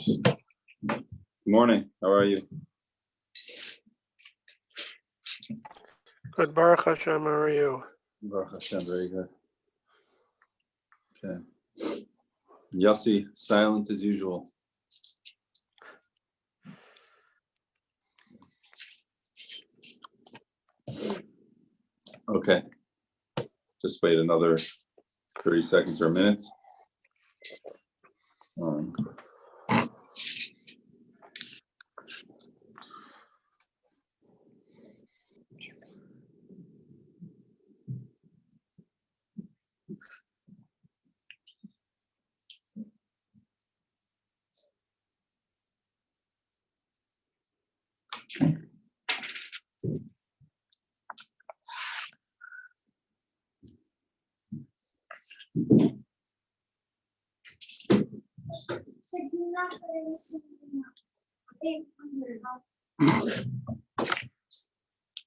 Good morning. How are you? Good, Baruch Hashem. How are you? Baruch Hashem, very good. Okay. Yossi, silent as usual. Okay. Just wait another 30 seconds or a minute.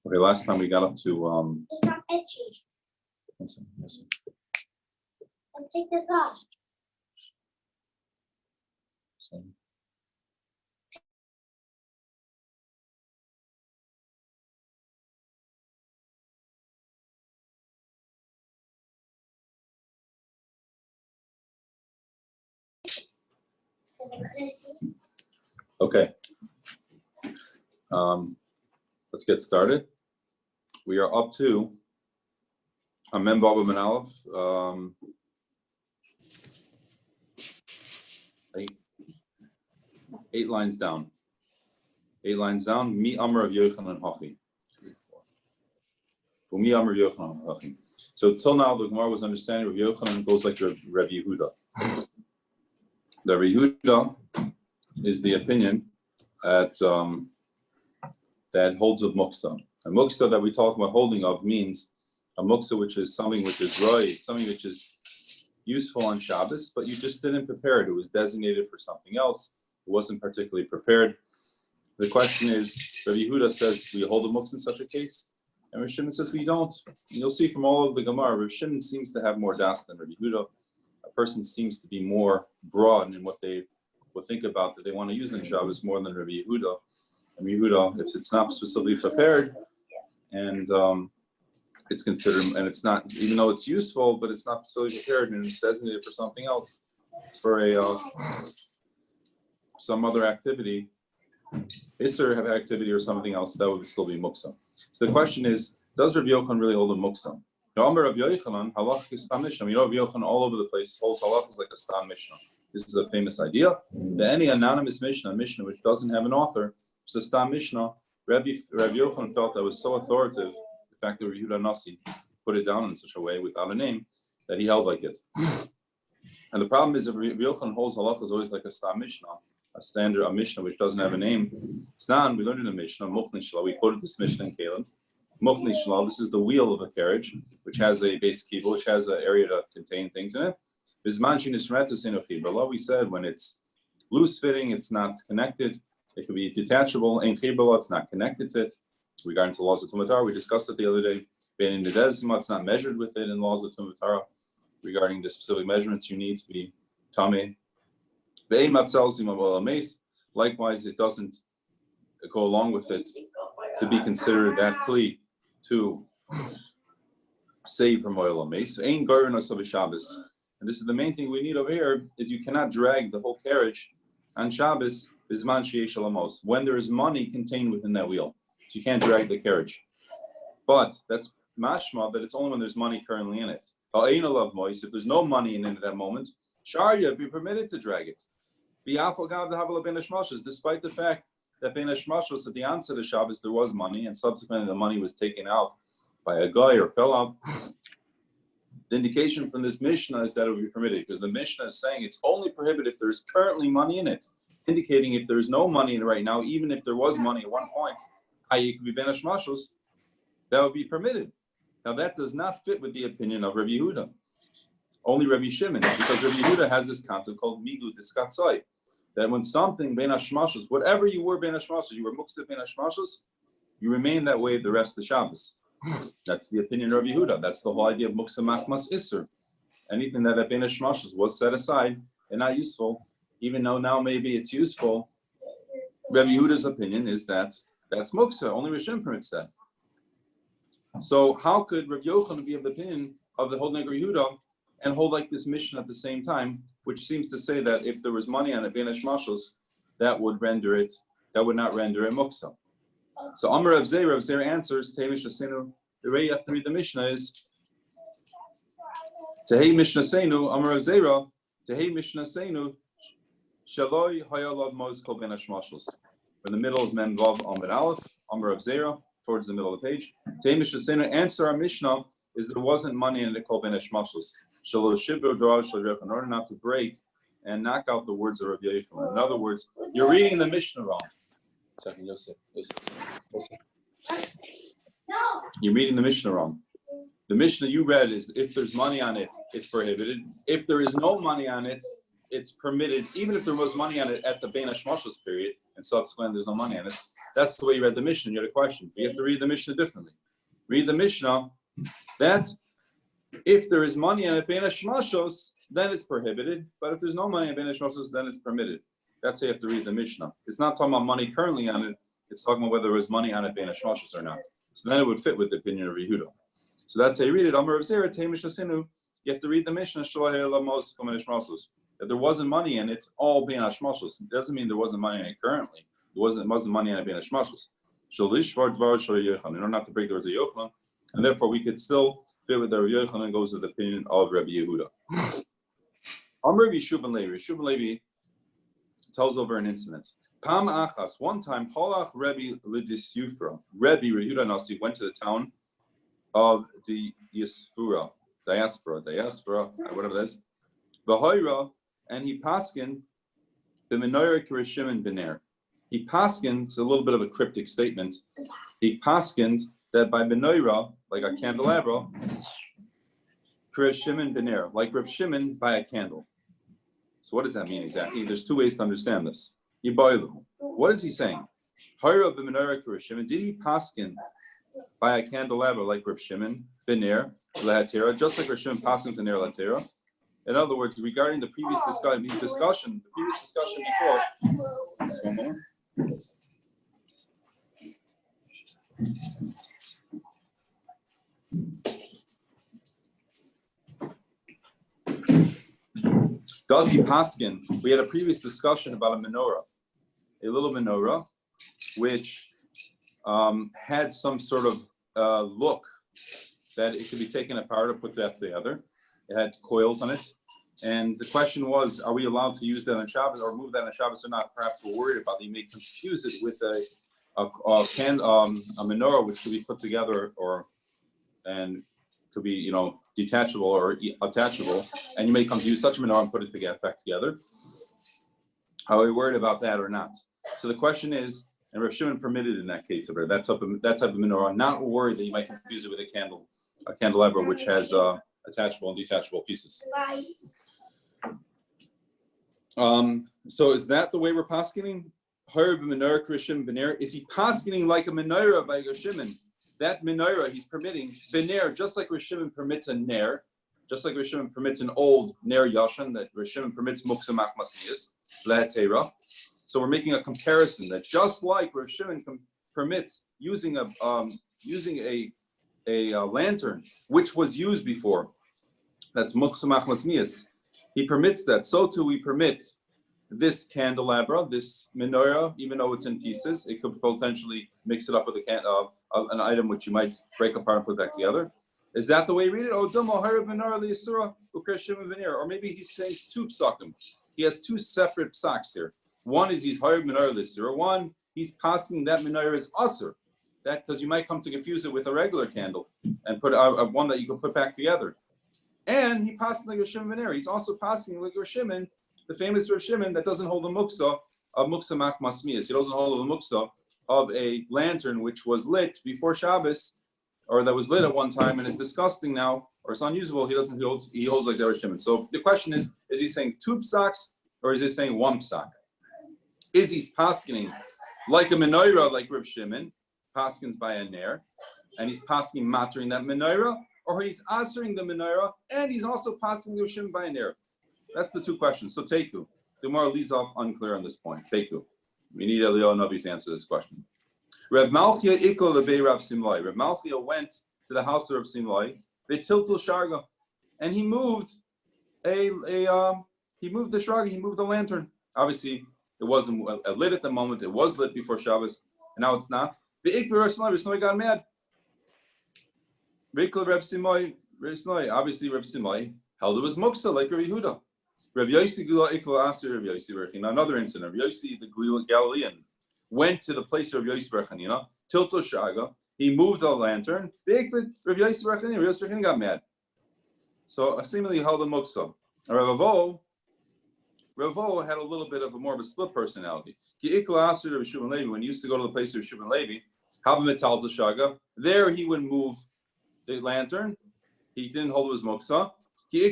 Okay, last time we got up to It's not itchy. Listen. And take this off. Okay. Let's get started. We are up to Mem Baba Ben Aleph. 8 lines down. 8 lines down. Mi Amar of Yochanan Hachi. Mi Amar Yochanan Hachi. So till now, the Gemara was understanding of Yochanan goes like Rabbi Yehuda. The Rabbi Yehuda is the opinion that holds of muksa. A muksa that we talk about holding of means a muksa which is something which is right, something which is useful on Shabbos, but you just didn't prepare it. It was designated for something else. It wasn't particularly prepared. The question is, Rabbi Yehuda says, we hold a muksa in such a case? And Rav Shimon says, we don't. And you'll see from all of the Gemara, Rav Shimon seems to have more das than Rabbi Yehuda. A person seems to be more broad in what they will think about that they want to use in Shabbos more than Rabbi Yehuda. And Rabbi Yehuda, if it's not specifically prepared, and it's considered, and it's not, even though it's useful, but it's not specifically prepared and it's designated for something else, for a some other activity, Isser have activity or something else, that would still be muksa. So the question is, does Rabbi Yochanan really hold a muksa? Rabbi Yochanan, halach is stam mishnah. You know, Rabbi Yochanan all over the place holds halach is like a stam mishnah. This is a famous idea. That any anonymous mishnah, which doesn't have an author, it's a stam mishnah. Rabbi Yochanan felt that was so authoritative, the fact that Rabbi Yehuda Nasi put it down in such a way without a name, that he held like it. And the problem is that Rabbi Yochanan holds halach is always like a stam mishnah, a standard, a mishnah which doesn't have a name. Snan, we learned in the mishnah, Muchni Shalal, we quoted this mishnah in Kalim. Muchni Shalal, this is the wheel of a carriage, which has a base kibble, which has an area to contain things in it. Bizman Shinishratu Senochibala, we said when it's loose fitting, it's not connected. It could be detachable. Ein Chibala, it's not connected to it. Regarding to laws of Tumatar, we discussed it the other day. Ben in the Desima, it's not measured with it in laws of Tumatar. Regarding the specific measurements you need to be Tameh. Likewise, it doesn't go along with it to be considered that kli to save from oil mace. Ain garnos of Shabbos, and this is the main thing we need over here: is you cannot drag the whole carriage on Shabbos bisman sheyesh alamos when there is money contained within that wheel. So you can't drag the carriage, but that's mashma that it's only when there's money currently in it. If there's no money in it at that moment, Sharia be permitted to drag it. Despite the fact that Ben Hashmashos at the onset of Shabbos there was money, and subsequently the money was taken out by a guy or fell out. The indication from this Mishnah is that it would be permitted, because the Mishnah is saying it's only prohibited if there is currently money in it, indicating if there is no money in it right now, even if there was money at one point, i.e. it could be Ben Hashmashos, that would be permitted. Now that does not fit with the opinion of Rabbi Yehuda. Only Rabbi Shimon, because Rabbi Yehuda has this concept called migu diskatzai, that when something ben hashmashos, whatever you were ben hashmashos, you were muktzah ben hashmashos, you remain that way the rest of the Shabbos. That's the opinion of Rabbi Yehuda. That's the whole idea of muktzah machmas isser. Anything that ben hashmashos was set aside and not useful even though now maybe it's useful. Rabbi Yehuda's opinion is that that's muksa. Only Rav Shimon permits that. So how could Rav Yochanan be of the opinion of the whole Rabbi Yehuda and hold like this mission at the same time, which seems to say that if there was money on it, Benesh Mashos, that would not render it muksa. So Amar Rav Zera answers, Teivish Asenu, the way you have to read the Mishnah is Tehei Mishnah Seinu, Amar Rav Zera, Tehei Mishnah Seinu, Shaloi Hayalav Mos Kol Benesh Mashos. In the middle of Mem Vav Amid Aleph, Amar Rav Zera, towards the middle of the page. Tehei Mishnah Seinu, answer our Mishnah is there wasn't money in the Kol Benesh Mashos. Shaloi Shibur Dor Shal Ref, in order not to break and knock out the words of Rav Yochanan. In other words, you're reading the Mishnah wrong. Second, Yosef. You're reading the Mishnah wrong. The Mishnah you read is if there's money on it, it's prohibited. If there is no money on it, it's permitted. Even if there was money on it at the Bein HaShmashos period, and subsequently there's no money on it, that's the way you read the Mishnah. You had a question. You have to read the Mishnah differently. Read the Mishnah that if there is money on it, Bein HaShmashos, then it's prohibited. But if there's no money on Bein HaShmashos, then it's permitted. That's how you have to read the Mishnah. It's not talking about money currently on it. It's talking about whether there was money on it Bein HaShmashos or not. So then it would fit with the opinion of Yehuda. So that's how you read it. Amar Rav Zera, Tehei Mishnah Seinu. You have to read the Mishnah. If there wasn't money in it, it's all Bein HaShmashos. It doesn't mean there wasn't money in it currently. There wasn't money in it Bein HaShmashos. In order not to break the words of Yochanan, and therefore we could still fit with the Rav Yochanan goes to the opinion of Rabbi Yehuda. Amar Rabbi Shubin Levi. Shubin Levi tells over an incident. Pam achas, one time, halach Rebbe Lidis Yufra. Rebbe Yehuda Nasi went to the town of the diaspora, whatever that is. V'hoira, and he paskin the menorah Kirishim Bener. He paskined, it's a little bit of a cryptic statement. He paskined that by menorah, like a candelabra, Kirishim Bener, like Rav Shimon by a candle. So what does that mean exactly? There's two ways to understand this. What is he saying? Did he paskin by a candelabra like Rav Shimon Bener Lahatera, just like Rav Shimon paskin to Ner Lahatera? In other words, regarding the previous discussion before. Just one more. Does he paskin? We had a previous discussion about a little menorah, which had some sort of look that it could be taken apart or put that together. It had coils on it, and the question was, are we allowed to use that on Shabbos or move that on Shabbos or not? Perhaps we're worried about it. You may confuse it with a menorah which could be put together and could be, detachable or attachable, and you may come to use such a menorah and put it back together. Are we worried about that or not? So the question is, and Rav Shimon permitted in that case, that type of menorah, not worried that you might confuse it with a candelabra which has attachable and detachable pieces. So is that the way we're paskening? Is he paskening like a menorah by Rav Shimon? That menorah he's permitting bener, just like Rav Shimon permits a ner, just like Rav Shimon permits an old ner yashan, that Rav Shimon permits muksa machmasmiyas lehatera. So we're making a comparison that just like Rav Shimon permits using a lantern which was used before, that's muksa machmasmiyas, he permits that. So too we permit this candelabra, this menorah, even though it's in pieces, it could potentially mix it up with an item which you might break apart and put back together. Is that the way you read it? Or maybe he's saying two psakim. He has two separate psaks here. One is he's hayr menorah l'isura. One, he's passing that menorah as asur. That because you might come to confuse it with a regular candle and put one that you can put back together. And he passes like a Shimon menorah. He's also passing like a Shimon, the famous Rav Shimon that doesn't hold the muksa of muksa machmasmiyas. He doesn't hold the muksa of a lantern which was lit before Shabbos, or that was lit at one time and is disgusting now, or it's unusable. He holds like the Rav Shimon. So the question is he saying two psaks or is he saying one psak? Is he paskening like a menorah like Rav Shimon, paskins by a ner, and he's paskening mattering that menorah, or he's answering the menorah and he's also passing Rav Shimon by a ner? That's the two questions. So Teiku. The Gemara leaves off unclear on this point. Thank you. We need Eliyahu Navi to answer this question. Rav Malchia Ikol Lebei Rav Simlai. Rav Malchia went to the house of Rav Simlai. They tiltul sharga, and he moved the shraga. He moved the lantern. Obviously, it wasn't lit at the moment. It was lit before Shabbos, and now it's not. The Ikol Rav Simlai got mad. Ikol Rav Simlai. Obviously, Rav Simlai held it was muksa like Rav Yehuda. Rav Yosi Gula Ikol Aser Rav Yosi Berchanina. Another incident. Rav Yosi, the Galilean, went to the place of Rav Yosi Berchanina, tilto shaga. He moved the lantern. Rav Yosi Berchanina got mad. So seemingly held a muksa. Rav Avo had a little bit of more of a split personality. Ki Ikol Aser Rav Shimon Levi. When he used to go to the place of Shimon Levi, Haba Metalto shaga. There he would move the lantern. He didn't hold his muksa. But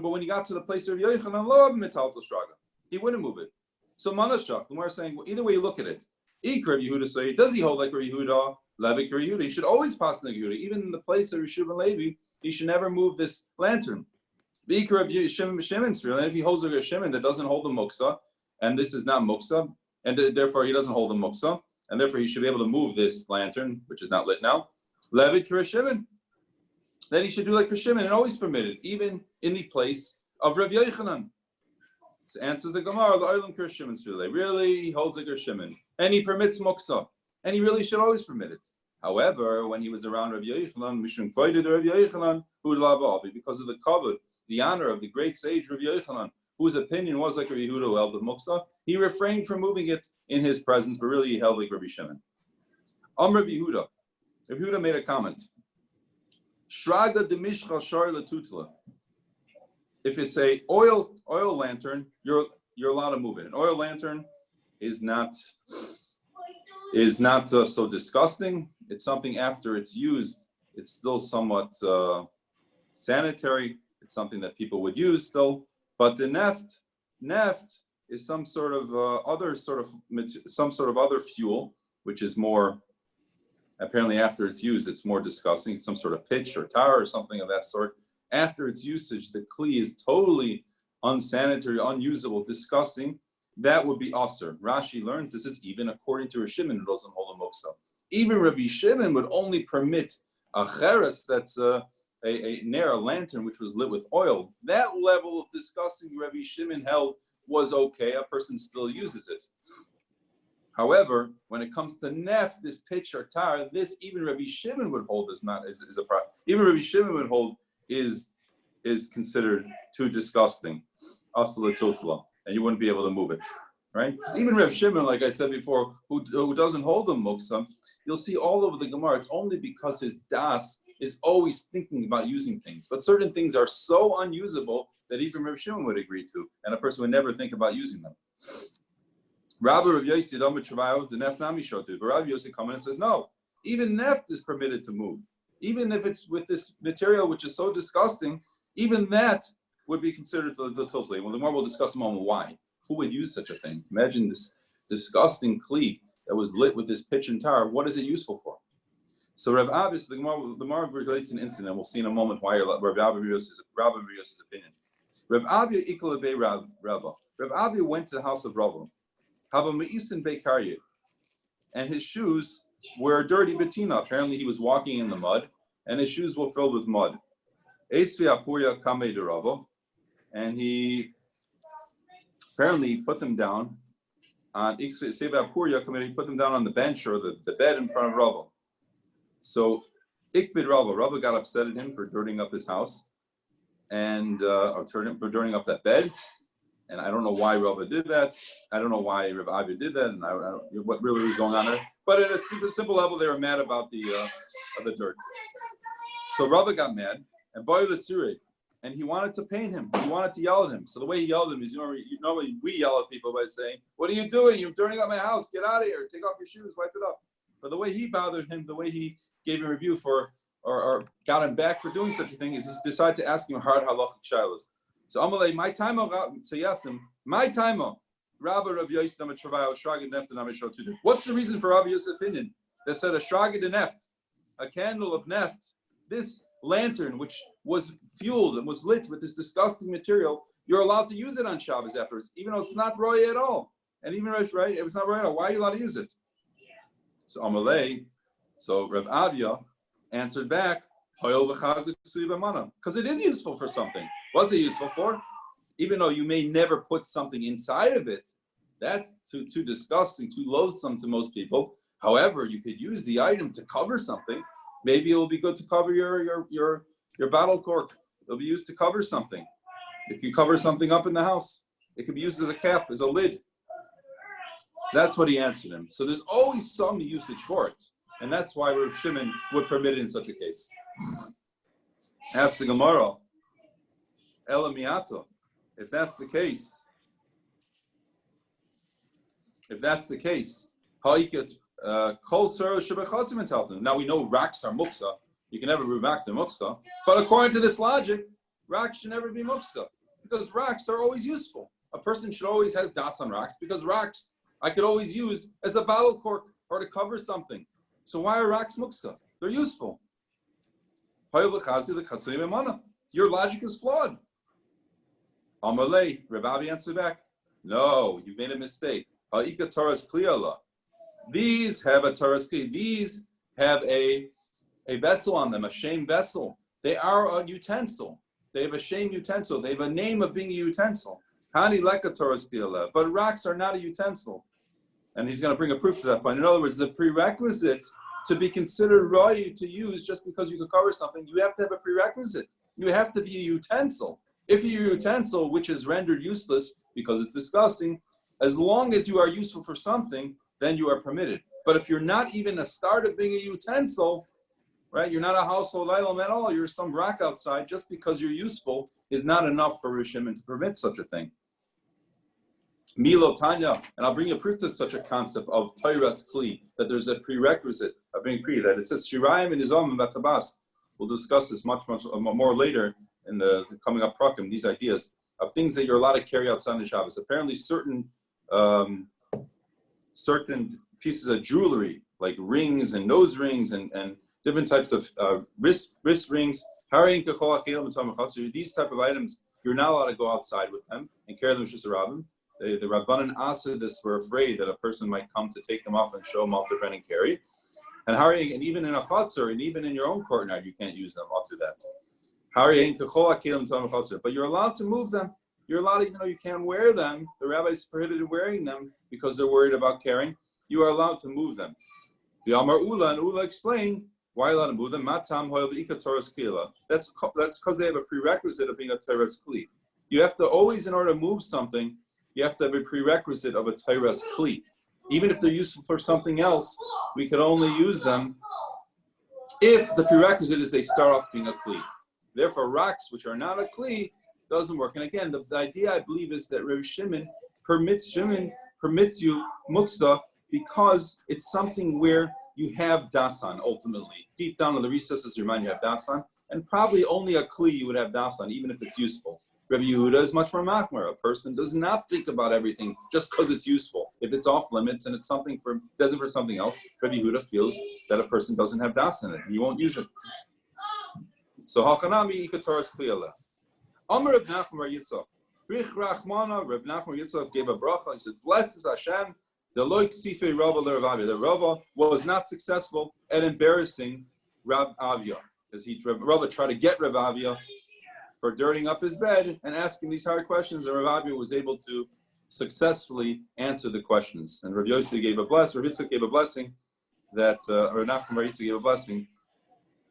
when he got to the place of Yochanan, he wouldn't move it. So Manashach, the Gemara is saying, well, either way you look at it, does he hold like Rav Yehuda? Levik Rav Yehuda. He should always pass like Yehuda. Even in the place of Yeshua and Levi, he should never move this lantern. And if he holds like a Shimon that doesn't hold the muksa, and this is not muksa, and therefore he doesn't hold the muksa, and therefore he should be able to move this lantern, which is not lit now. Levik Rav Shimon. Then he should do like Shimon and always permitted, even in the place of Rav Yochanan. So answer the Gemara, the Olam Kir Shimon really he holds like Shimon, and he permits muksa, and he really should always permit it. However, when he was around Rav Yochanan, Mishum Kvoided Rav Yochanan, because of the kavod, the honor of the great sage Rav Yochanan, whose opinion was like Rav Yehuda who held the muksa, he refrained from moving it in his presence, but really he held like Rabbi Shimon. Rav Yehuda. Rav Yehuda made a comment. Shraga de mishcha shar letutla. If it's a oil lantern, you're allowed to move it. An oil lantern is not so disgusting. It's something after it's used, it's still somewhat sanitary. It's something that people would use still. But the neft is some sort of other fuel, which is more. Apparently, after it's used, it's more disgusting. Some sort of pitch or tar or something of that sort. After its usage, the kli is totally unsanitary, unusable, disgusting. That would be aser. Rashi learns this is even according to Rav Shimon, who doesn't hold a muksa. Even Rabbi Shimon would only permit a cheres that's a ner, lantern, which was lit with oil. That level of disgusting Rabbi Shimon held was okay. A person still uses it. However, when it comes to neft, this pitch or tar, this even Rabbi Shimon would hold is a problem. Even Rabbi Shimon would hold is considered too disgusting, and you wouldn't be able to move it, right? Because even Rabbi Shimon, like I said before, who doesn't hold the muksa, you'll see all over the Gemara. It's only because his das is always thinking about using things, but certain things are so unusable that even Rabbi Shimon would agree to, and a person would never think about using them. Rabbi Rav Yosi, the neft nami shotu. But Rabbi Yosi comes and says, no, even neft is permitted to move. Even if it's with this material which is so disgusting, even that would be considered the totally. Well, the more we'll discuss in a moment why. Who would use such a thing? Imagine this disgusting kli that was lit with this pitch and tar. What is it useful for? So Rav Abis, the Gemara relates an incident, and we'll see in a moment why Rav Abiyos' opinion. Rav Abiyah equal to Rava. Rav Abiyah went to the house of Rava. Hava Me'isin Becker, and his shoes were dirty betina. Apparently, he was walking in the mud, and his shoes were filled with mud. Esvi Apuria Kame de Rava, and he apparently put them down on Esvi Apuria Kame. He put them down on the bench or the bed in front of Rava. So Ikbid Rava got upset at him for dirtying up his house, and for dirtying up that bed. And I don't know why Rava did that. I don't know why Rav Abiyah did that, and I don't know what really was going on there. But at a simple level, they were mad about the dirt. So Rava got mad, and and he wanted to pain him. He wanted to yell at him. So the way he yelled at him is, normally we yell at people by saying, "What are you doing? You're dirtying up my house. Get out of here. Take off your shoes. Wipe it up." But the way he bothered him, the way he gave him a review for, or got him back for doing such a thing, is he decided to ask him hard halachic shilos. So Amalei, my time so Yasim, my time Rabbi Rav Yosef Namatravayo Shragid Neft and Amishotudu. What's the reason for Rabbi Yosef's opinion that said a Shragid Neft, a candle of Neft, this lantern which was fueled and was lit with this disgusting material, you're allowed to use it on Shabbos afterwards, even though it's not roy at all. And even right, if it's not roy at all, why are you allowed to use it? So Amalei, so Rav Avia answered back, because it is useful for something. What's it useful for? Even though you may never put something inside of it, that's too disgusting, too loathsome to most people. However, you could use the item to cover something. Maybe it'll be good to cover your bottle cork. It'll be used to cover something. If you cover something up in the house, it could be used as a cap, as a lid. That's what he answered him. So there's always some usage for it. And that's why Rav Shimon would permit it in such a case. Ask the Gemara, Ela miato. If that's the case, now we know racks are muksa. You can never be back to muksa. But according to this logic, racks should never be muksa because racks are always useful. A person should always have das on racks because racks I could always use as a bottle cork or to cover something. So why are racks muksa? They're useful. Your logic is flawed. Amalei, Rav answered back, no, you made a mistake. These have a taras kli. These have a vessel on them, a shame vessel. They are a utensil. They have a shame utensil. They have a name of being a utensil. Hani leka taras kli. But racks are not a utensil. And he's going to bring a proof to that point. In other words, the prerequisite to be considered roy to use just because you could cover something, you have to have a prerequisite. You have to be a utensil. If you're a utensil which is rendered useless because it's disgusting, as long as you are useful for something, then you are permitted. But if you're not even a start of being a utensil, right? You're not a household item at all. You're some rack outside. Just because you're useful is not enough for Rav Shimon to permit such a thing. Milo Tanya, and I'll bring you a proof to such a concept of Tairas Kli, that there's a prerequisite of being Kli, that it says Shirayim and Nizam and Batabas. We'll discuss this much more later in the coming up prakim, these ideas of things that you're allowed to carry outside the Shabbos. Apparently certain pieces of jewelry, like rings and nose rings and different types of wrist rings, these type of items, you're not allowed to go outside with them and carry them just around them. The Rabbanan Asadis were afraid that a person might come to take them off and show them off to and carry. And even in a chatzar, and even in your own courtyard, you can't use them up to that. But you're allowed to move them. You're allowed, even though you can't wear them, the rabbis prohibited wearing them because they're worried about carrying. You are allowed to move them. The Amar Ula, and Ula explained why allowed to move them. That's because they have a prerequisite of being a teres kli. You have to always, in order to move something, you have to have a prerequisite of a teres kli. Even if they're useful for something else, we could only use them if the prerequisite is they start off being a kli. Therefore, racks, which are not a kli, doesn't work. And again, the idea, I believe, is that Rav Shimon permits you muksa because it's something where you have dasan ultimately. Deep down in the recesses of your mind, you have dasan, and probably only a kli you would have dasan, even if it's useful. Rabbi Yehuda is much more machmer. A person does not think about everything just because it's useful. If it's off limits and it's something doesn't for something else, Rabbi Yehuda feels that a person doesn't have das in it. He won't use it. So Hachanami Ikataras Kliyala. Amr Reb Nachman Yitzchak. Brich Rachmana, Reb Nachman Yitzchak gave a bracha. He said, blessed is Hashem, the Loik Sife Rava L'Rav. The Rava was not successful at embarrassing Rav Avia. Because Rava tried to get Rav Avia for dirtying up his bed and asking these hard questions, and Rav Avia was able to successfully answer the questions. And Rav Yossi gave a blessing, Rav Yitzchak gave a blessing, that Rav Nachman Yitzchak gave a blessing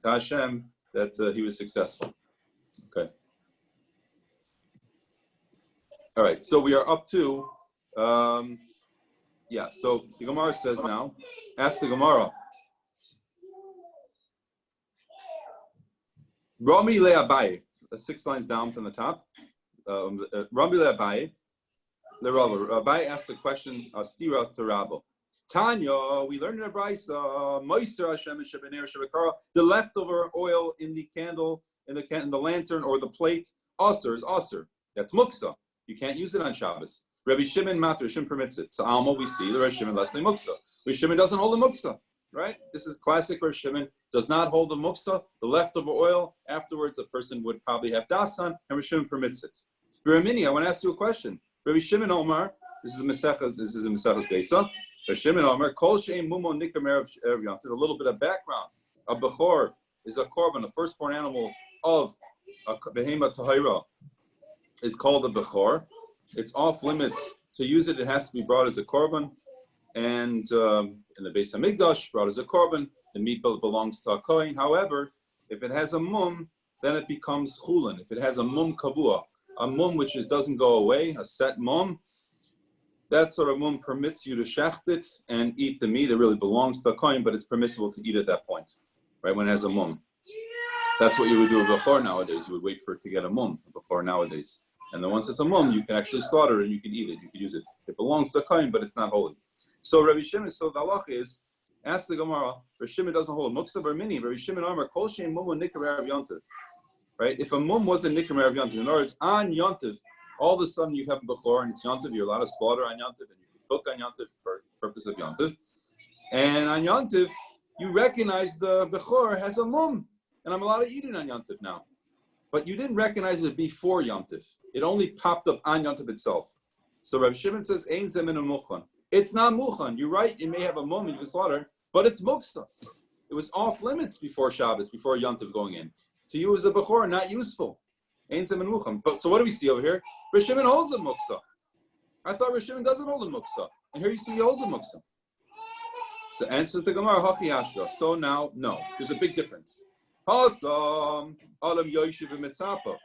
to Hashem that he was successful. Okay. All right, so we are up to, so the Gemara says now, ask the Gemara. Rami le'abaye, 6 lines down from the top. Rami le'abaye, Abaye asked the question, Stira to Rabba. Tanya, we learned in a brayso, Moiser Hashem shebener shebekara, the leftover oil in the candle, in the lantern or the plate, aser is aser. That's muksa. You can't use it on Shabbos. Rabbi Shimon Matar, Shimon permits it. So Alma, we see the Rabbi Shimon less than muksa. Rabbi Shimon doesn't hold the muksa, right? This is classic. Rabbi Shimon does not hold the muksa, the leftover oil. Afterwards, a person would probably have dasan, and Rabbi Shimon permits it. Beramini, I want to ask you a question. Rabbi Shimon Omar, this is a Maseches Beitza. Rabbi Shimon Omar, Kol Shein Mumo Nikam Erev Yantiv. A little bit of background. A Bechor is a korban, a firstborn animal of a Behema Tahira is called a Bechor. It's off limits to use it. It has to be brought as a korban. And in the Beis Hamikdash, brought as a korban, the meat belongs to a kohen. However, if it has a mum, then it becomes chulin. If it has a mum kavua, a mum which doesn't go away, a set mum, that sort of mum permits you to shecht it and eat the meat. It really belongs to a kohen, but it's permissible to eat at that point, right, when it has a mum. That's what you would do with bechor nowadays. You would wait for it to get a mum, a bechor nowadays. And then once it's a mum, you can actually slaughter it and you can eat it. You can use it. It belongs to a kohen, but it's not holy. So Rabbi Shimon, so the halach is, ask the Gemara, Rabbi Shimon doesn't hold muksa bar mini. Rabbi Shimon Amar, kol shein mum nikar erev yontiv. Right? If a mum wasn't nikar erev yontiv, in other words, on yontiv, all of a sudden you have a bechor and it's yontiv, you're allowed to slaughter on yontiv and you can cook on yontiv for the purpose of yontiv. And on yontiv, you recognize the bechor has a mum, and I'm allowed to eat it on yontiv now. But you didn't recognize it before yontiv. It only popped up on yontiv itself. So Rabbi Shimon says, ein zemin muchan. It's not muchan. You're right. It may have a mum you can slaughter, but it's muksa. It was off limits before Shabbos, before yontiv going in. To you as a bechor, not useful. Ein zemin muchan. But so what do we see over here? Rabbi Shimon holds a muksa. I thought Rabbi Shimon doesn't hold a muksa, and here you see he holds a muksa. So answer the Gemara hachi ashra. So now, no, there's a big difference. Hasam Adam Yoshiv Mitzapa.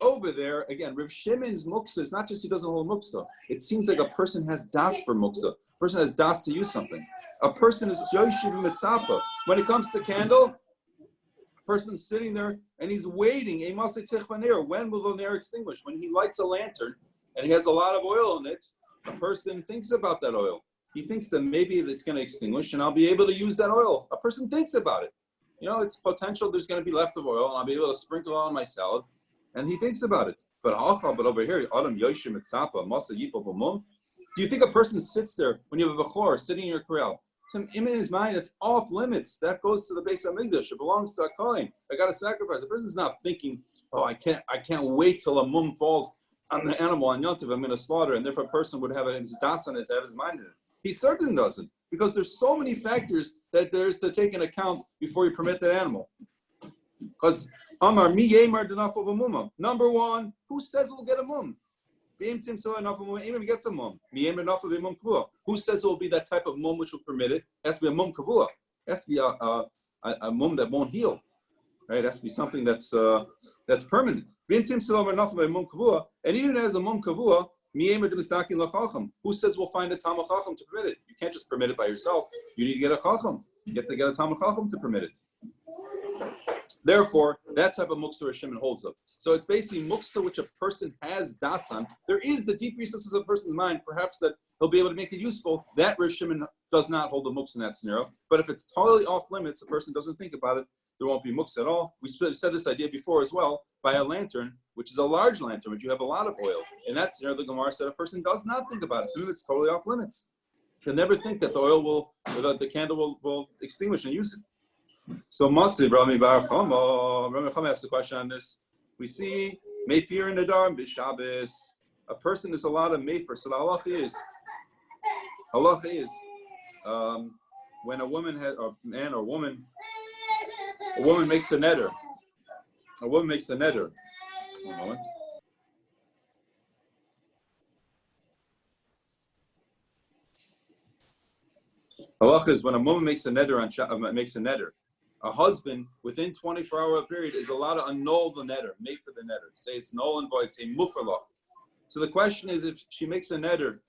Over there, again, Rav Shimon's muksa is not just he doesn't hold muksa. It seems like a person has das for muksa. A person has das to use something. A person is Yoshiv Mitzapa. When it comes to candle, a person's sitting there and he's waiting. When will the nair extinguish? When he lights a lantern and he has a lot of oil in it, a person thinks about that oil. He thinks that maybe it's going to extinguish and I'll be able to use that oil. A person thinks about it. You know, it's potential there's going to be left of oil and I'll be able to sprinkle it on my salad. And he thinks about it. But over here, Adam Yoshim Etzapa, Masa Yipo B'mum. Do you think a person sits there when you have a bechor sitting in your corral? In his mind, it's off limits. That goes to the Beis Hamikdash. It belongs to a kohen. I got to sacrifice. The person's not thinking, oh, I can't wait till a mum falls on the animal on Yontiv. I'm going to slaughter, and therefore a person would have his das on it, have his mind in it. He certainly doesn't, because there's so many factors that there's to take into account before you permit that animal. Because Amar mi yemer denafo b'mumam. Number one, who says we'll get a mum? Even if he gets a mum. Who says it will be that type of mum which will permit it? It has to be a mum kavua. It has to be a mum that won't heal. Right? It has to be something that's permanent. And even as a mum kavua, who says we'll find a Talmud Chacham to permit it? You can't just permit it by yourself. You need to get a Chacham. You have to get a Talmud Chacham to permit it. Therefore, that type of muksa Shimon holds up. So it's basically muksa which a person has dasan. There is the deep recesses of a person's mind, perhaps that he'll be able to make it useful. That Rav Shimon does not hold the muksa in that scenario. But if it's totally off limits, a person doesn't think about it, there won't be muksa at all. We said this idea before as well, by a lantern, which is a large lantern, which you have a lot of oil. In that scenario, the Gemara said a person does not think about it. To him, it's totally off limits. He'll never think that the oil will, that the candle will extinguish and use it. So Masib Rami Bar Chama, Rami Chama asked the question on this. We see Meifir in the Dar and B'Shabbos. A person is allowed to Meifir. So the halacha is when a woman has, or man or woman, a woman makes a neder. A woman makes a neder. One moment. Halacha is when a woman makes a neder a husband within 24-hour period is allowed to annul the neder, make for the neder. Say it's null and void. Say mufarlach. So the question is, if she makes a neder,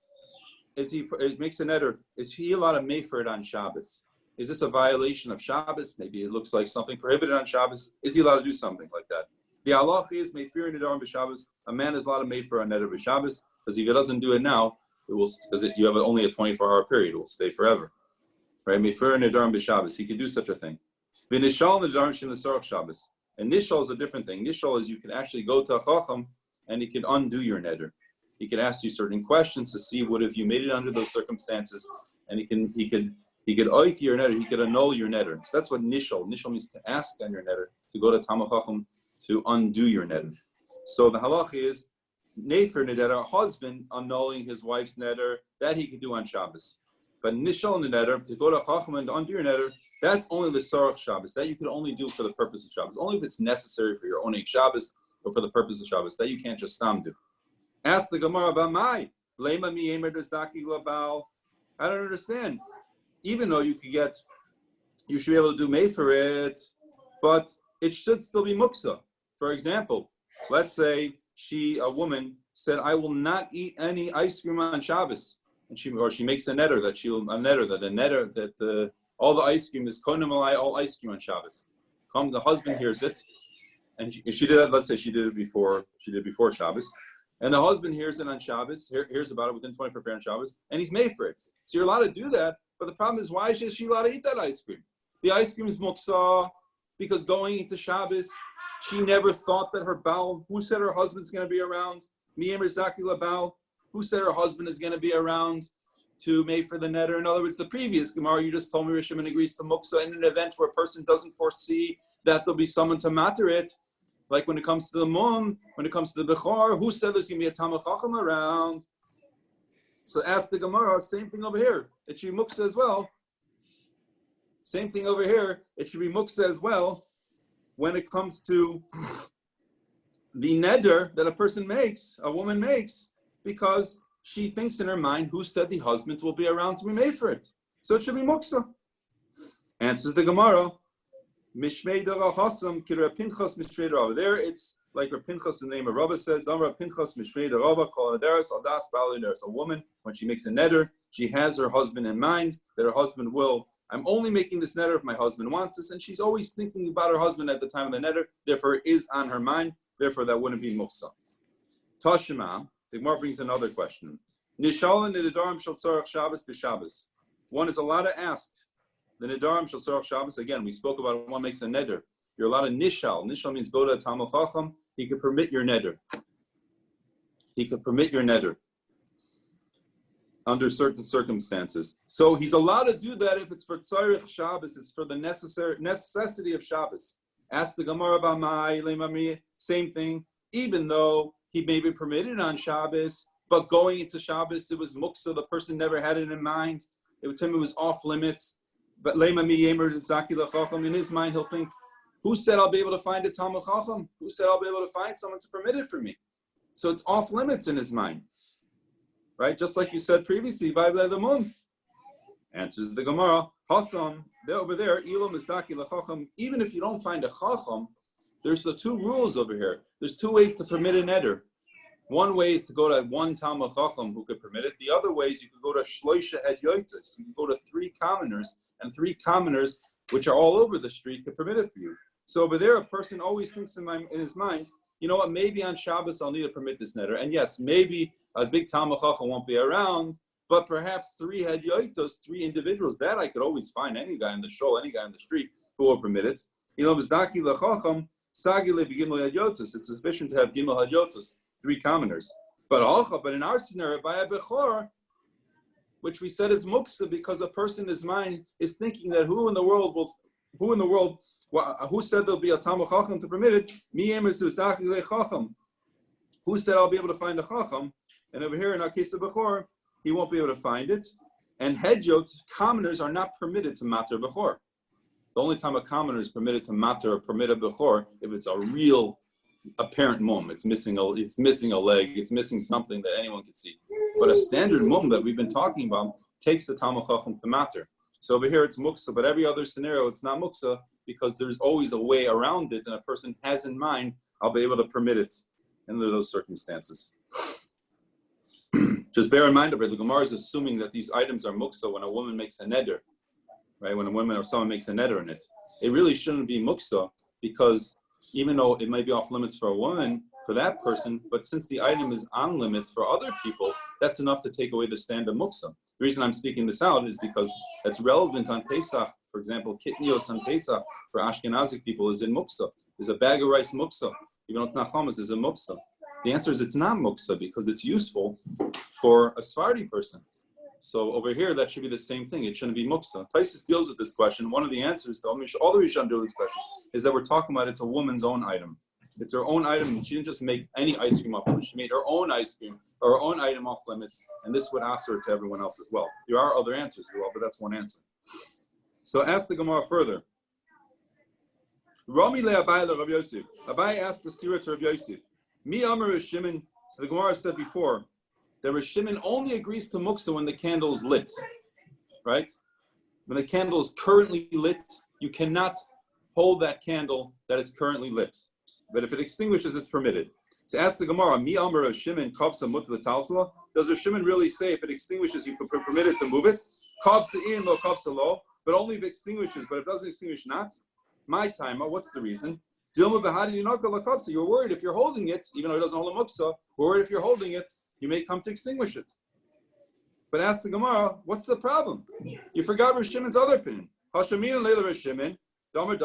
is he allowed to make for it on Shabbos? Is this a violation of Shabbos? Maybe it looks like something prohibited on Shabbos. Is he allowed to do something like that? The halach is meifir neder b'Shabbos. A man is allowed to make for a neder b'Shabbos, because if he doesn't do it now, it will, because you have only a 24-hour period. It will stay forever. Right? Meifir neder b'Shabbos. He could do such a thing. V'nishal neder shem l'sarach Shabbos. And nishal is a different thing. Nishal is you can actually go to a chacham and he can undo your neder. He can ask you certain questions to see what if you made it under those circumstances, and he could oik your neder, he could annul your neder. So that's what nishal. Nishal means to ask on your neder, to go to Talmud Chacham to undo your neder. So the halach is Nefer neder, a husband annulling his wife's neder, that he could do on Shabbos. But nishal neder, to go to Chacham and undo your neder, that's only the Sarach Shabbos. That you can only do for the purpose of Shabbos. Only if it's necessary for your own Shabbos or for the purpose of Shabbos. That you can't just stam do. Ask the Gemara about my lema mi emer desdaki labal. I don't understand. Even though you should be able to do may for it, but it should still be muksa. For example, let's say a woman said, "I will not eat any ice cream on Shabbos," and she makes a netter that all the ice cream is konim alai, all ice cream on Shabbos. The husband hears it, and she did it. Let's say she did it before Shabbos, and the husband hears it on Shabbos. Hears about it within 24 hours on Shabbos, and he's made for it. So you're allowed to do that, but the problem is, why is she allowed to eat that ice cream? The ice cream is muksa because going into Shabbos, she never thought that her baal, who said her husband's going to be around? Mi'emer zaki labal, who said her husband is going to be around to make for the netter? In other words, the previous Gemara, you just told me Rishon agrees to muksa in an event where a person doesn't foresee that there'll be someone to matter it. Like when it comes to the mum, when it comes to the bechor, who said there's going to be a Talmid Chacham around? So ask the Gemara, same thing over here. It should be muksa as well. Same thing over here. It should be muksa as well when it comes to the neder that a person makes, a woman makes, because she thinks in her mind, who said the husband will be around to be made for it? So it should be muksa. Answers the Gemara, Mishmei Dara Hasam Kira Pinchas Mishmei Rava. There it's like Rav Pinchas, the name of Rava says, Amra Pinchas Mishmei Rava Kol Adaras Aldas Bali. There's a woman, when she makes a neder, she has her husband in mind, that her husband will, I'm only making this neder if my husband wants this, and she's always thinking about her husband at the time of the neder, therefore it is on her mind, therefore that wouldn't be muksa. Tashima, the Gemara brings another question. Nishala Nidarim Shal Tzarech Shabbos b'Shabbos. One is allowed to ask the Nidarim Shal Tzarech Shabbos. Again, we spoke about one makes a neder. You're allowed to nishal. Nishal means go to a Talmid Chacham. He could permit your neder. He could permit your neder under certain circumstances. So he's allowed to do that if it's for Tzarech Shabbos, it's for the necessity of Shabbos. Ask the Gemara about my lemami, same thing, even though he may be permitted on Shabbos, but going into Shabbos, it was muksa, the person never had it in mind. It was off limits. But lemami yemer zaki lachacham, in his mind he'll think, who said I'll be able to find a Talmid Chacham? Who said I'll be able to find someone to permit it for me? So it's off limits in his mind. Right? Just like you said previously, the moon. Answers the Gemara, Hasam, they're over there, Elam Mizdaki Lachacham, even if you don't find a Chacham, there's the two rules over here. There's two ways to permit a neder. One way is to go to one Talmid Chacham who could permit it. The other way is you could go to Shloisha Hedyotis. You can go to three commoners, and three commoners, which are all over the street, could permit it for you. So over there, a person always thinks in his mind, you know what, maybe on Shabbos I'll need to permit this neder. And yes, maybe a big Talmid Chacham won't be around, but perhaps three hedyotos, three individuals, that I could always find, any guy in the shul, any guy in the street who will permit it. It's sufficient to have gimel hedyotos, three commoners. But in our scenario, by a bechor, which we said is muksa, because a person in his mind is thinking that who said there'll be a Talmid Chacham to permit it? Who said I'll be able to find a Chacham? And over here in our case of bechor, he won't be able to find it. And hedyot, commoners, are not permitted to matter bechor. The only time a commoner is permitted to matter or permit a bechor if it's a real apparent mum. It's missing a leg. It's missing something that anyone can see. But a standard mum that we've been talking about takes the Talmid Chacham to matter. So over here it's muksa, but every other scenario it's not muksa because there's always a way around it, and a person has in mind, I'll be able to permit it under those circumstances. Just bear in mind, the Gemara is assuming that these items are muksa when a woman makes a neder, right? When a woman or someone makes a neder in it. It really shouldn't be muksa because even though it might be off limits for a woman, for that person, but since the item is on limits for other people, that's enough to take away the stand of muksa. The reason I'm speaking this out is because that's relevant on Pesach. For example, kitnios on Pesach for Ashkenazic people is in muksa. There's a bag of rice muksa. Even though it's not chametz, is a muksa. The answer is it's not muksa because it's useful for a Sephardi person. So over here, that should be the same thing. It shouldn't be muksa. Taisus deals with this question. One of the answers, all the Rishon deal with this question, is that we're talking about it's a woman's own item. It's her own item. She didn't just make any ice cream off limits. She made her own ice cream or her own item off limits, and this would ask her to everyone else as well. There are other answers as well, but that's one answer. So ask the Gemara further. Rami le Abai le Rav Yosef. Abai asked the stira to Rav Yosef. Mi Amar Rav Shimon. So the Gemara said before that Rav Shimon only agrees to muksa when the candle is lit, right? When the candle is currently lit, you cannot hold that candle that is currently lit. But if it extinguishes, it's permitted. So ask the Gemara, Mi Amar Rav Shimon kavsa mut v'talsala. Does Rav Shimon really say if it extinguishes, you are permitted to move it? Kavsa in lo kavsa lo, but only if it extinguishes. But if it doesn't extinguish, not. My timer. What's the reason? Dilma b'hadi yinaka la kavsa. You're worried if you're holding it, even though it doesn't hold a muksa. We're worried if you're holding it, you may come to extinguish it. But ask the Gemara, what's the problem? You forgot Rav Shimon's other opinion. Hashamin leila Rav Shimon. We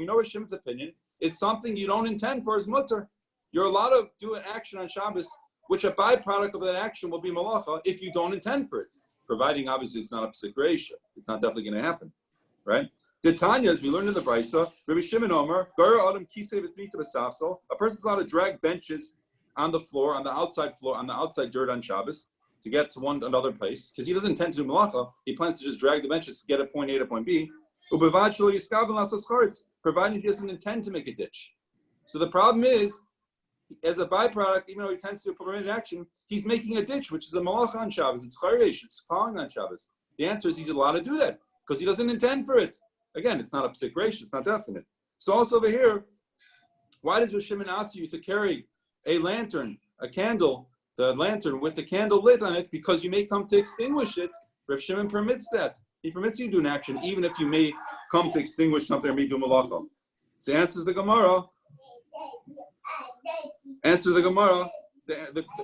know Rav Shimon's opinion is something you don't intend for as mutter. You're allowed to do an action on Shabbos, which a byproduct of that action will be malacha if you don't intend for it, providing obviously it's not a psik reisha. It's not definitely going to happen, right? The Tanya, as we learned in the Brisa, Rabbi Shimon Omer, a person's allowed to drag benches on the floor, on the outside dirt on Shabbos to get to another place because he doesn't intend to do malacha. He plans to just drag the benches to get at point A to point B. Provided he doesn't intend to make a ditch. So the problem is, as a byproduct, even though he tends to permit action, he's making a ditch, which is a malacha on Shabbos. It's charesh, it's falling on Shabbos. The answer is he's allowed to do that because he doesn't intend for it. Again, it's not a psik reish, it's not definite. So also over here, why does Rav Shimon ask you to carry a lantern, a candle, the lantern with the candle lit on it because you may come to extinguish it? Rav Shimon permits that. He permits you to do an action, even if you may come to extinguish something or may do malacha. So answers the Gemara.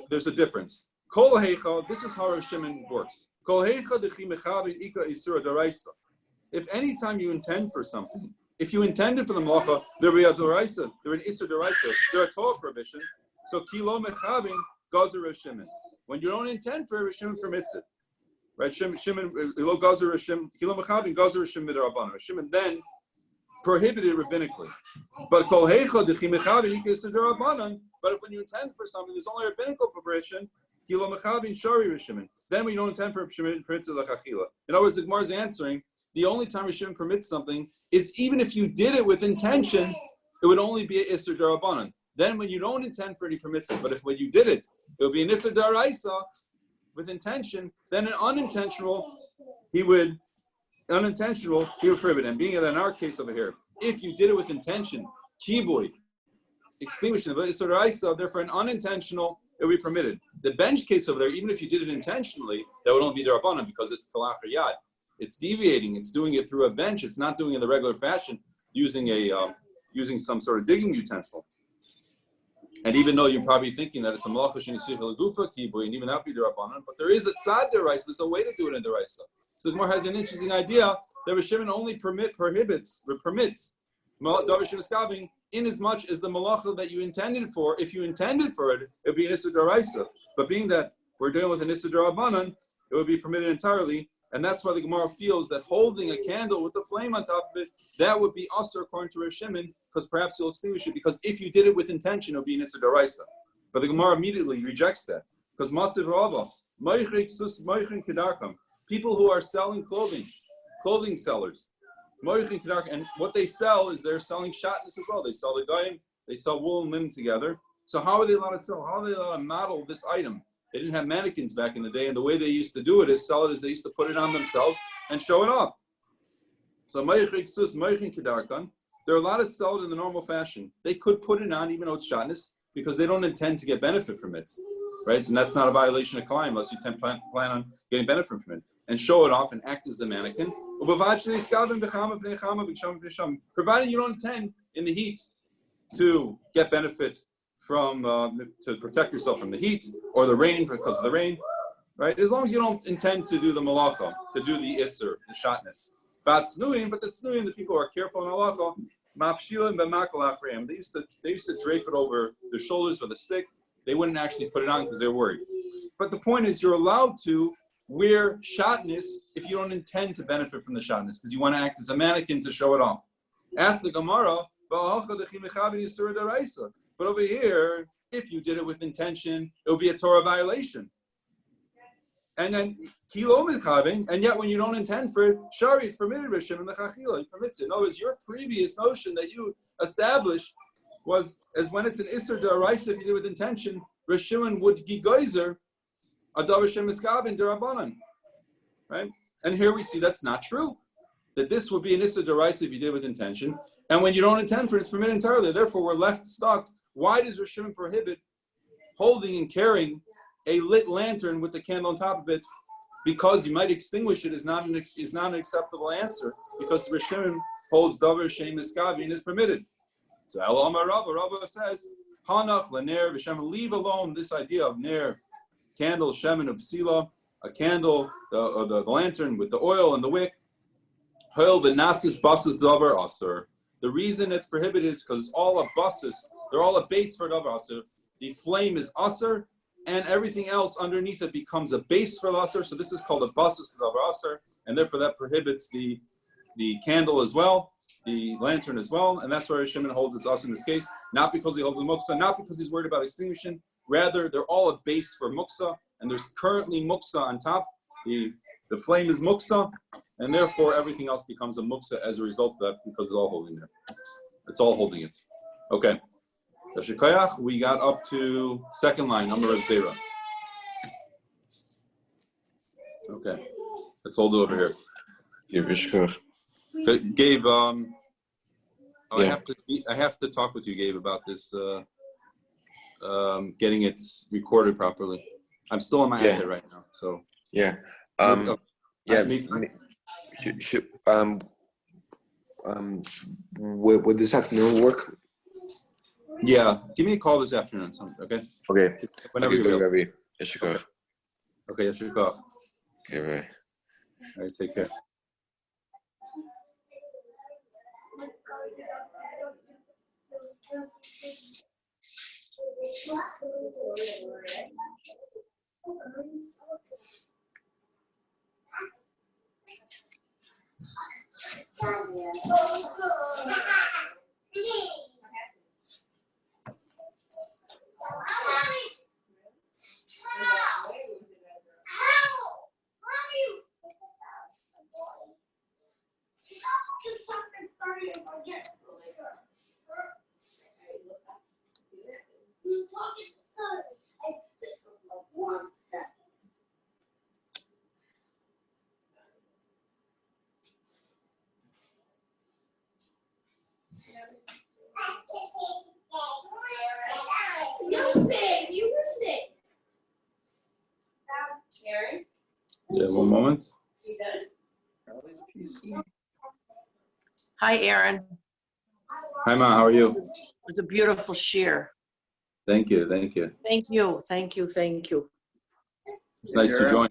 There's a difference. Kol heicha, this is how Rav Shimon works. Kol heicha dechi mechavi ika isura daraisa. If any time you intend for something, if you intended for the malacha, there will be a daraisa, there will be an isur daraisa, there are Torah prohibition. So kilo mechavin gazer Rav Shimon. When you don't intend for it, Rav Shimon permits it. Right? Shimon then prohibited rabbinically. But if when you intend for something, there's only rabbinical permission, then we don't intend for Shimon permits it l'chachila. In other words, the Gemara is answering, the only time Shimon permits something is even if you did it with intention, it would only be an Isser Darabanan. Then when you don't intend for it, he permits it. But if when you did it, it would be an Isser Daraisa with intention, then an unintentional, he would prohibit. And being that in our case over here, if you did it with intention, kibui, extinguishing the Isser Daraisa, therefore an unintentional, it would be permitted. The bench case over there, even if you did it intentionally, that would only be Darabanan because it's Kalach or Yad. It's deviating. It's doing it through a bench. It's not doing it in the regular fashion, using some sort of digging utensil. And even though you're probably thinking that it's a malacha shenisich legufa kibui, and even that be derabanan, but there is a tzad deraisa. There's a way to do it in deraisa. So the Gemara has an interesting idea that Rav Shimon only permits davar sheniskaving in as much as the malacha that you intended for. If you intended for it, it would be an issur deraisa. But being that we're dealing with an issur derabanan, it would be permitted entirely. And that's why the Gemara feels that holding a candle with a flame on top of it, that would be usher according to Rav Shimon, because perhaps you'll extinguish it. Because if you did it with intention, it would be an Isser Daraisa. But the Gemara immediately rejects that. Because Masiv Rava, people who are selling clothing sellers, and what they sell is they're selling shatnez as well. They sell the goyim, they sell wool and linen together. So how are they allowed to sell? How are they allowed to model this item? They didn't have mannequins back in the day, and the way they used to do it is sell it as they used to put it on themselves and show it off. So they're allowed to sell it in the normal fashion. They could put it on even though it's shatnez because they don't intend to get benefit from it, right? And that's not a violation of Kalayim unless you plan on getting benefit from it. And show it off and act as the mannequin. Provided you don't intend in the heat to get benefit from to protect yourself from the heat or the rain because of the rain, right? As long as you don't intend to do the malacha, to do the isser, the shatnez. But the tznuim, the people who are careful in halacha, mafshilin b'makal achreim. They used to drape it over their shoulders with a stick. They wouldn't actually put it on because they're worried. But the point is, you're allowed to wear shatnez if you don't intend to benefit from the shatnez because you want to act as a mannequin to show it off. Ask the Gemara. But over here, if you did it with intention, it would be a Torah violation. And then kilo mekabin, and yet when you don't intend for it, shari is permitted. Rishim and the chachila, he permits it. In other words, your previous notion that you established was as when it's an iser deraisa, if you did it with intention, Rishim would gigayzer a davar shem miskabin derabanan, right? And here we see that's not true. That this would be an iser deraisa if you did it with intention, and when you don't intend for it, it's permitted entirely. Therefore, we're left stuck. Why does Rishim prohibit holding and carrying a lit lantern with the candle on top of it? Because you might extinguish it is not an acceptable answer, because Rishim holds davar shem miskabin is permitted. So Rava says, Hanach laner v'shem, leave alone this idea of ner, candle, shemen upsila, a candle, the lantern with the oil and the wick. Hol v'nasis basis davar aser. The reason it's prohibited is because it's all a basis, they're all a base for davar aser. The flame is aser, and everything else underneath it becomes a base for aser. So this is called a basis davar aser, and therefore that prohibits the candle as well, the lantern as well, and that's why Shimon holds it's us in this case, not because he holds the muksa, not because he's worried about extinguishing, rather they're all a base for muksa, and there's currently muksa on top, the flame is muksa, and therefore everything else becomes a muksa as a result of that, because it's all holding there. It's all holding it. Okay. We got up to second line, number of 0. Okay. Let's hold it over here. Gabe, I have to talk with you, Gabe, about this, getting it recorded properly. I'm still on my iPad right now, so. Yeah. Would this afternoon work? Yeah, give me a call this afternoon, okay? Okay. Whenever you're ready. Okay, Yeshikov. Okay, right. All right, take care. Yeah, one moment. Hi, Aaron. Hi, Ma. How are you? It was a beautiful shear. Thank you. Thank you. Thank you. Thank you. Thank you. It's nice to join.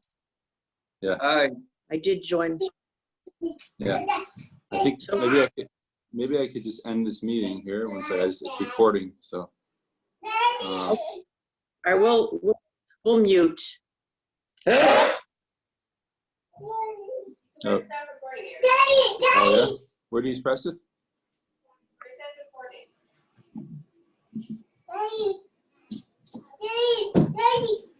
Yeah. Hi. I did join. Yeah. I think maybe I could just end this meeting here once it's recording. So. I will. We'll mute. Oh. Oh yeah. Where do you press it? Daddy.